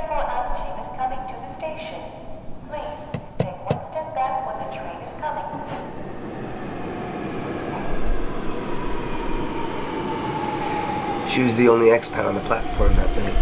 coming to the station. Please take one step back when the train is coming. She was the only expat on the platform that night.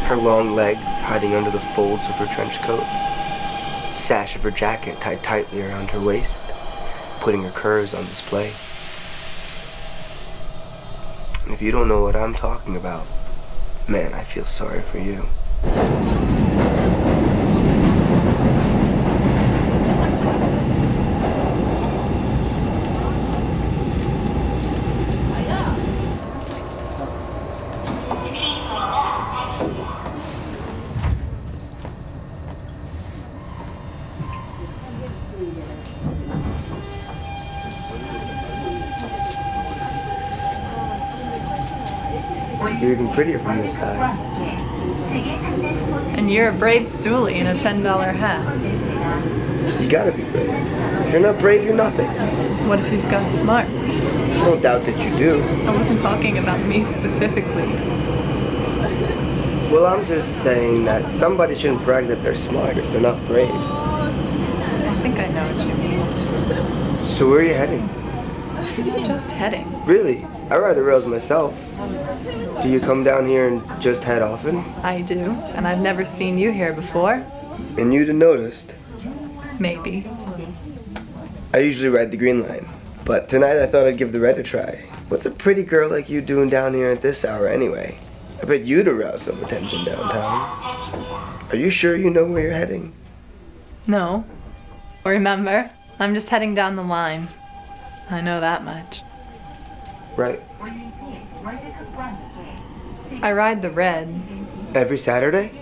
Her long legs hiding under the folds of her trench coat, the sash of her jacket tied tightly around her waist, putting her curves on display. If you don't know what I'm talking about, man, I feel sorry for you. You're even prettier from this side. And you're a brave stoolie in a $10 hat. You gotta be brave. If you're not brave, you're nothing. What if you've got smarts? No doubt that you do. I wasn't talking about me specifically. Well, I'm just saying that somebody shouldn't brag that they're smart if they're not brave. I think I know what you mean. So where are you heading? Just heading. Really? I ride the rails myself. Do you come down here and just head often? I do, and I've never seen you here before. And you'd have noticed. Maybe. I usually ride the green line, but tonight I thought I'd give the red a try. What's a pretty girl like you doing down here at this hour anyway? I bet you'd arouse some attention downtown. Are you sure you know where you're heading? No. Remember, I'm just heading down the line. I know that much. Right. I ride the red. Every Saturday?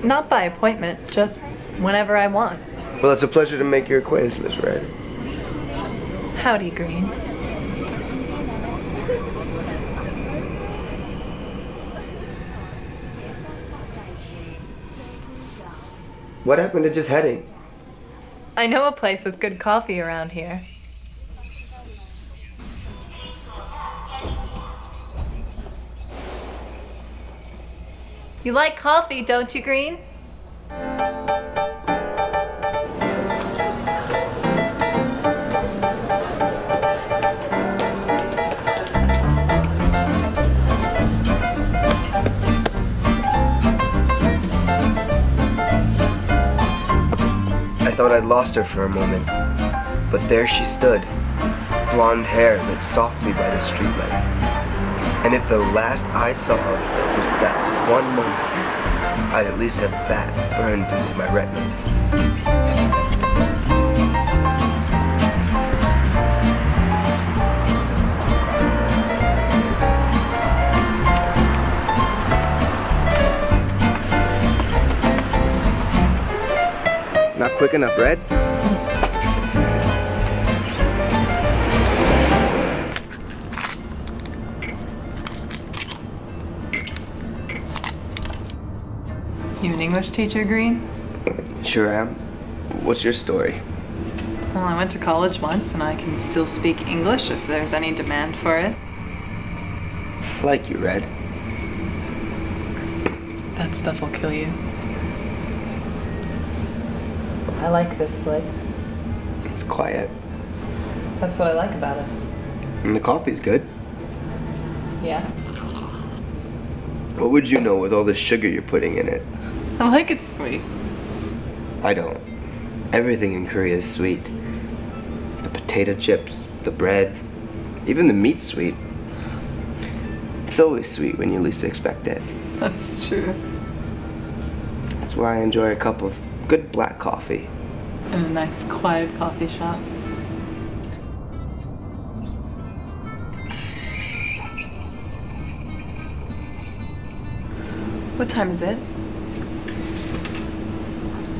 Not by appointment, just whenever I want. Well, it's a pleasure to make your acquaintance, Miss Red. Howdy, Green. What happened to just heading? I know a place with good coffee around here. You like coffee, don't you, Green? I thought I'd lost her for a moment, but there she stood, blonde hair lit softly by the streetlight. And if the last I saw was that one moment, I'd at least have that burned into my retinas. Not quick enough, Red? You an English teacher, Green? Sure am. What's your story? Well, I went to college once and I can still speak English if there's any demand for it. I like you, Red. That stuff will kill you. I like this place. It's quiet. That's what I like about it. And the coffee's good. Yeah. What would you know with all the sugar you're putting in it? I like it sweet. I don't. Everything in Korea is sweet. The potato chips, the bread, even the meat's sweet. It's always sweet when you least expect it. That's true. That's why I enjoy a cup of good black coffee. In a nice, quiet coffee shop. What time is it?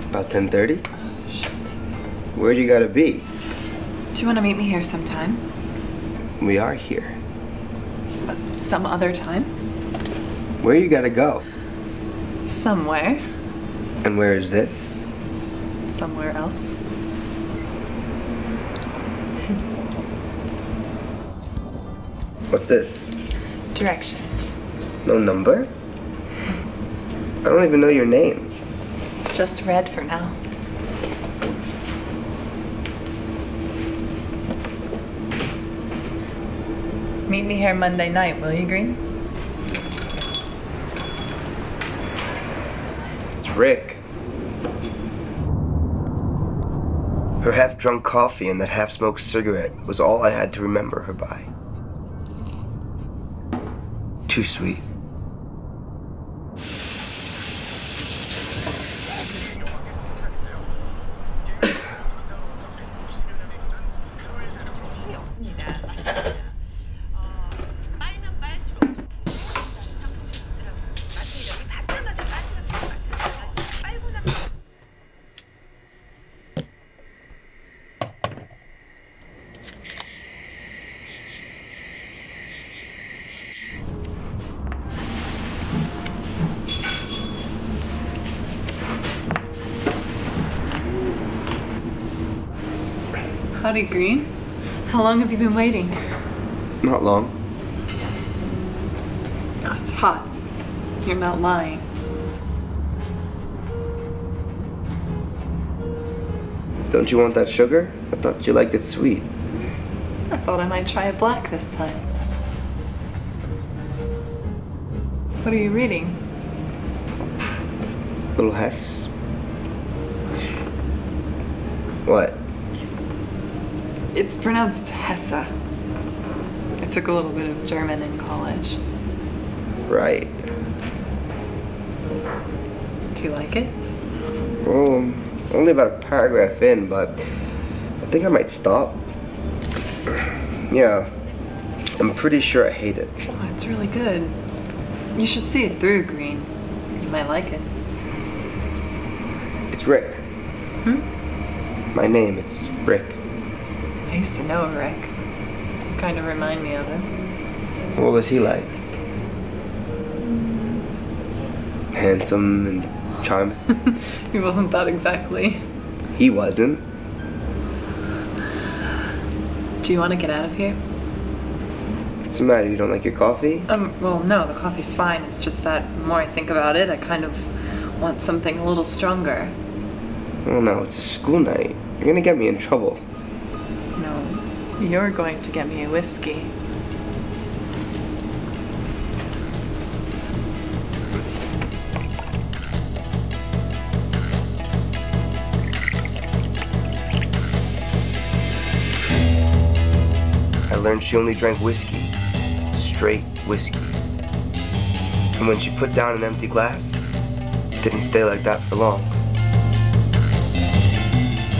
About 10:30? Shit. Where do you gotta be? Do you want to meet me here sometime? We are here. But some other time? Where you gotta go? Somewhere. And where is this? Somewhere else. What's this? Directions. No number? I don't even know your name. Just Red for now. Meet me here Monday night, will you, Green? It's Rick. Her half-drunk coffee and that half-smoked cigarette was all I had to remember her by. Too sweet. Howdy, Green. How long have you been waiting? Not long. Oh, it's hot. You're not lying. Don't you want that sugar? I thought you liked it sweet. I thought I might try it black this time. What are you reading? Little Hess. What? It's pronounced Hesse. I took a little bit of German in college. Right. Do you like it? Well, I'm only about a paragraph in, but I think I might stop. Yeah, I'm pretty sure I hate it. Oh, it's really good. You should see it through, Green. You might like it. It's Rick. My name, it's Rick. I used to know Rick. You kind of remind me of him. What was he like? Handsome and charming? He wasn't that exactly. He wasn't. Do you want to get out of here? What's the matter? You don't like your coffee? Well, no, the coffee's fine. It's just that the more I think about it, I kind of want something a little stronger. Oh no, it's a school night. You're gonna get me in trouble. No, you're going to get me a whiskey. I learned she only drank whiskey. Straight whiskey. And when she put down an empty glass, it didn't stay like that for long.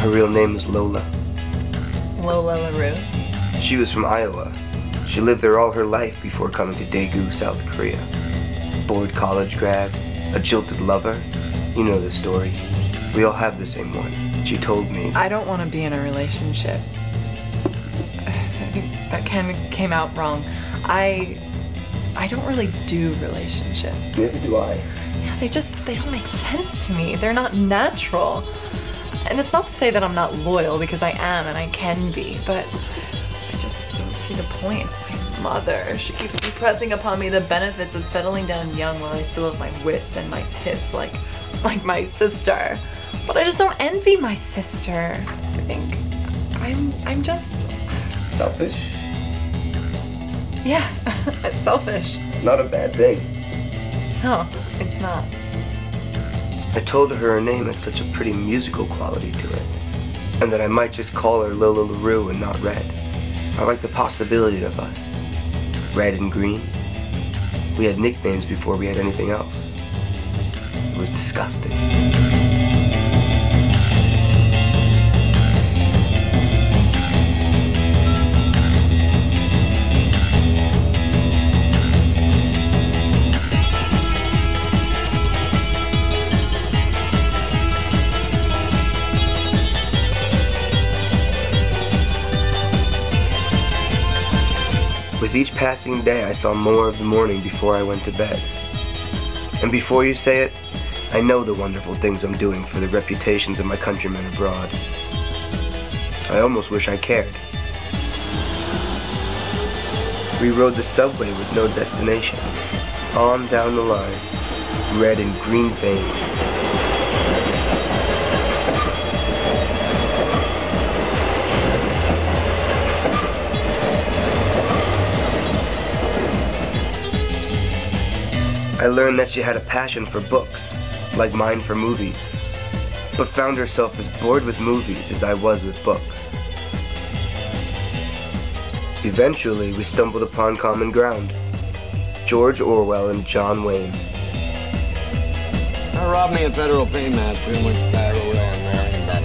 Her real name was Lola. Lola LaRue. She was from Iowa. She lived there all her life before coming to Daegu, South Korea. Bored college grad, a jilted lover. You know the story. We all have the same one. She told me. I don't want to be in a relationship. I think that kind of came out wrong. I don't really do relationships. Neither do I. Yeah, they don't make sense to me. They're not natural. And it's not to say that I'm not loyal, because I am and I can be, but I just don't see the point. My mother, she keeps impressing upon me the benefits of settling down young while I still have my wits and my tits like my sister. But I just don't envy my sister. I think I'm just... Selfish? Yeah, it's selfish. It's not a bad thing. No, it's not. I told her name had such a pretty musical quality to it, and that I might just call her Lola LaRue and not Red. I like the possibility of us. Red and Green. We had nicknames before we had anything else. It was disgusting. With each passing day, I saw more of the morning before I went to bed. And before you say it, I know the wonderful things I'm doing for the reputations of my countrymen abroad. I almost wish I cared. We rode the subway with no destination, on down the line. red and green veins. I learned that she had a passion for books, like mine for movies, but found herself as bored with movies as I was with books. Eventually, we stumbled upon common ground: George Orwell and John Wayne. I robbed me a federal payment, pretty much bad away and marrying that.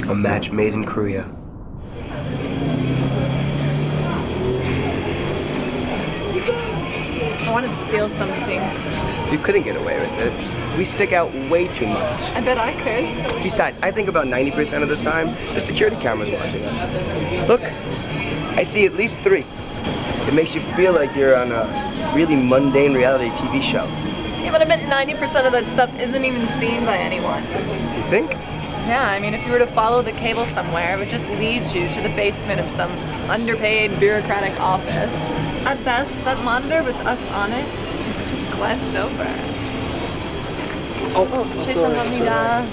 A match made in Korea. I want to steal something. You couldn't get away with it. We stick out way too much. I bet I could. Besides, I think about 90% of the time, the security camera's watching us. Look, I see at least 3. It makes you feel like you're on a really mundane reality TV show. Yeah, but I bet 90% of that stuff isn't even seen by anyone. You think? Yeah, I mean, if you were to follow the cable somewhere, it would just lead you to the basement of some underpaid bureaucratic office. At best, that monitor with us on it is just glanced over. 죄송합니다.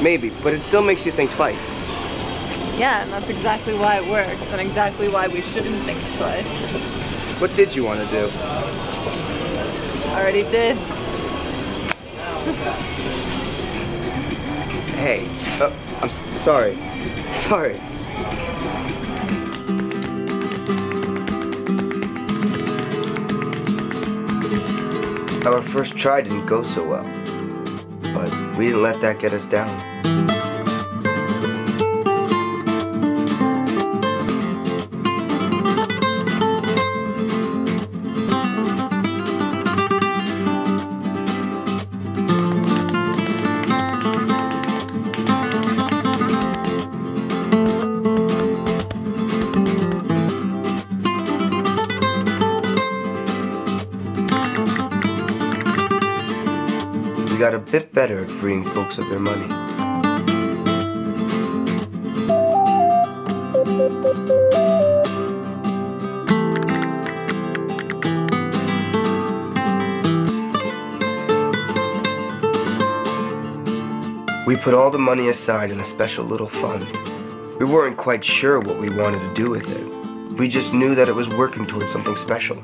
Maybe, but it still makes you think twice. Yeah, and that's exactly why it works, and exactly why we shouldn't think twice. What did you want to do? Already did. Hey, I'm sorry. Sorry. Our first try didn't go so well, but we didn't let that get us down. We got a bit better at freeing folks of their money. We put all the money aside in a special little fund. We weren't quite sure what we wanted to do with it. We just knew that it was working towards something special,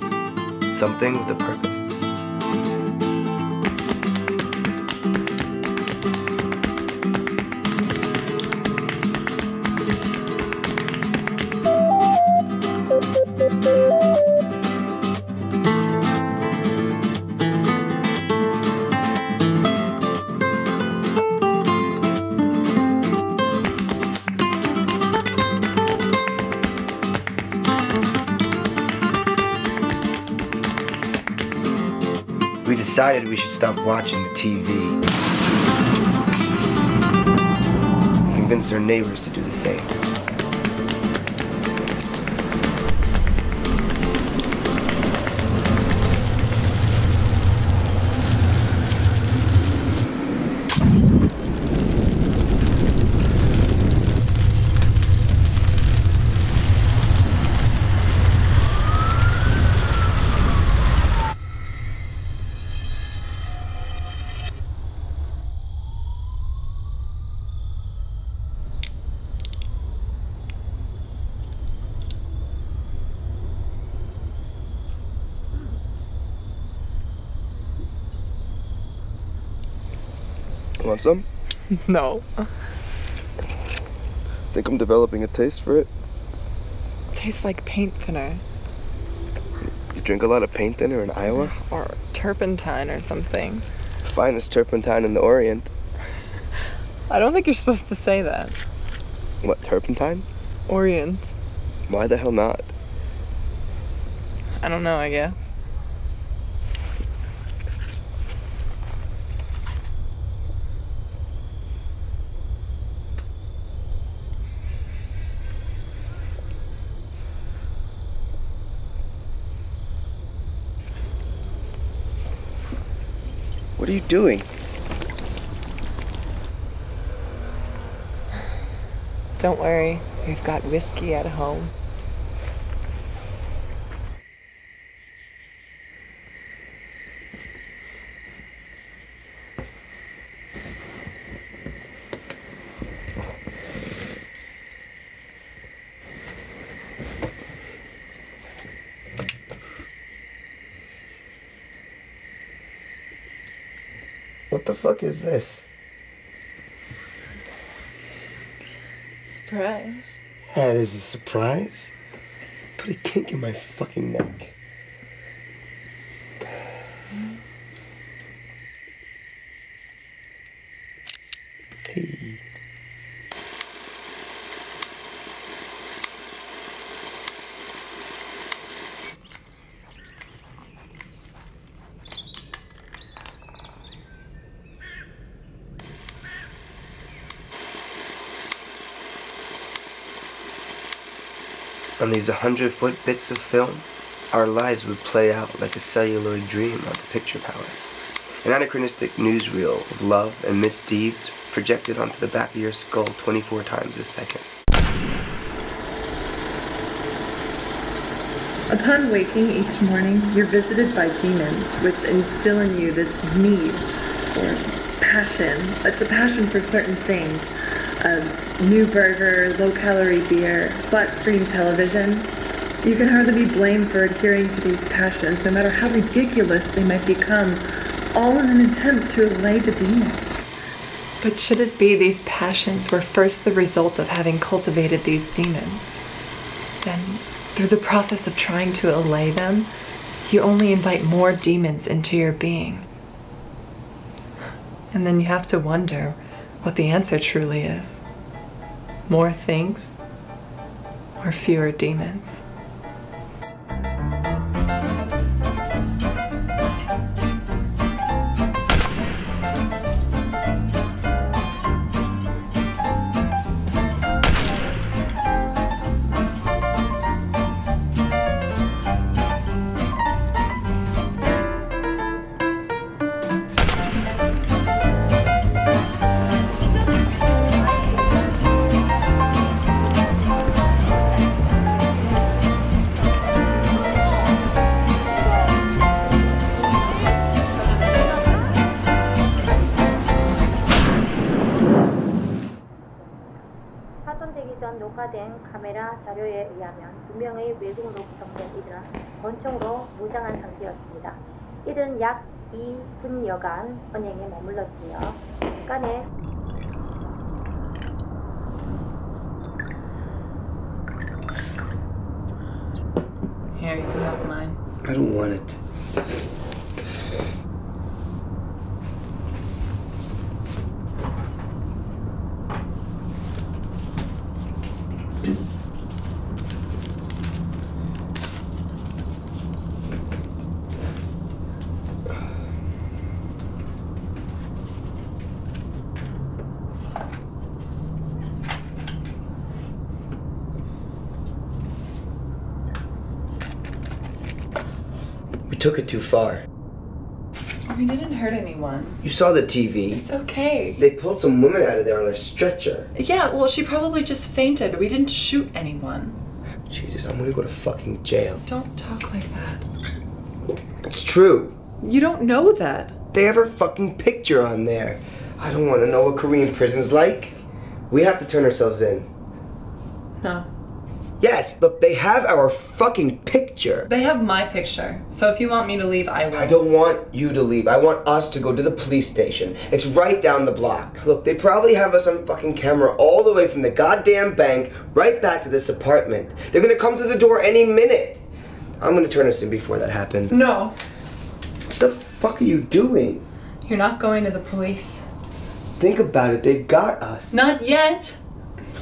something with a purpose. We decided we should stop watching the TV. Convince our neighbors to do the same. Want some? No. Think I'm developing a taste for it? Tastes like paint thinner. You drink a lot of paint thinner in Iowa? Or turpentine or something. Finest turpentine in the Orient. I don't think you're supposed to say that. What, turpentine? Orient. Why the hell not? I don't know, I guess. What are you doing? Don't worry, we've got whiskey at home. What the fuck is this? Surprise. That is a surprise. Put a kink in my fucking neck. Hey. On these 100-foot bits of film, our lives would play out like a celluloid dream of the picture palace. An anachronistic newsreel of love and misdeeds projected onto the back of your skull 24 times a second. Upon waking each morning, you're visited by demons, which instill in you this need or passion. It's a passion for certain things. A new burger, low-calorie beer, butt-stream television. You can hardly be blamed for adhering to these passions, no matter how ridiculous they might become, all in an attempt to allay the demons. But should it be these passions were first the result of having cultivated these demons? Then, through the process of trying to allay them, you only invite more demons into your being. And then you have to wonder what the answer truly is. More things or fewer demons? 파손되기 전 녹화된 카메라 자료에 의하면 2명의 외국으로 구성된 이들은 권총으로 무장한 상태였습니다. 이들은 약 2분여간 은행에 머물렀으며 간에 Here, you can have mine. I don't want it. We took it too far. We didn't hurt anyone. You saw the TV. It's okay. They pulled some woman out of there on a stretcher. Yeah, well, she probably just fainted. We didn't shoot anyone. Jesus, I'm gonna go to fucking jail. Don't talk like that. It's true. You don't know that. They have her fucking picture on there. I don't want to know what Korean prison's like. We have to turn ourselves in. No. Yes, look, they have our fucking picture. They have my picture. So if you want me to leave, I will. I don't want you to leave. I want us to go to the police station. It's right down the block. Look, they probably have us on fucking camera all the way from the goddamn bank right back to this apartment. They're gonna come to the door any minute. I'm gonna turn us in before that happens. No. What the fuck are you doing? You're not going to the police. Think about it, they've got us. Not yet.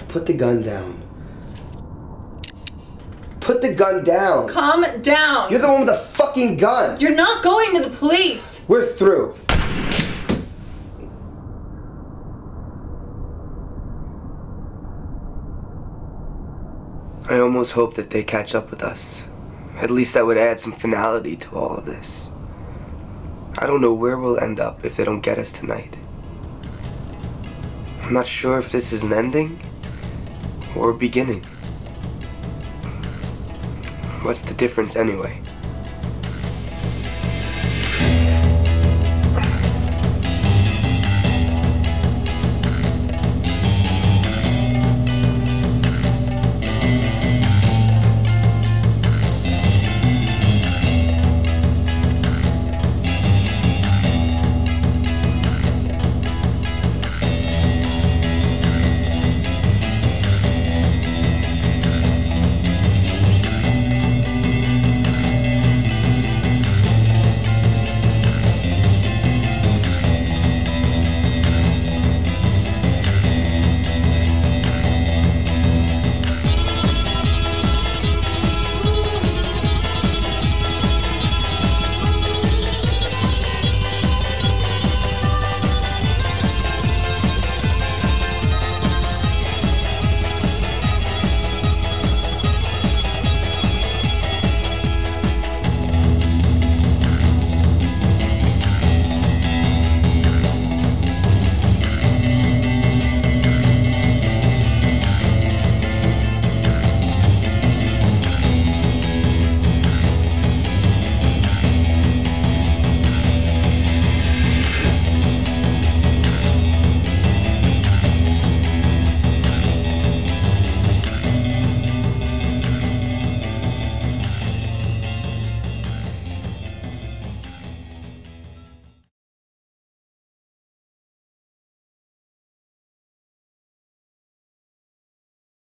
Put the gun down. Put the gun down. Calm down. You're the one with the fucking gun. You're not going to the police. We're through. I almost hope that they catch up with us. At least that would add some finality to all of this. I don't know where we'll end up if they don't get us tonight. I'm not sure if this is an ending or a beginning. What's the difference anyway?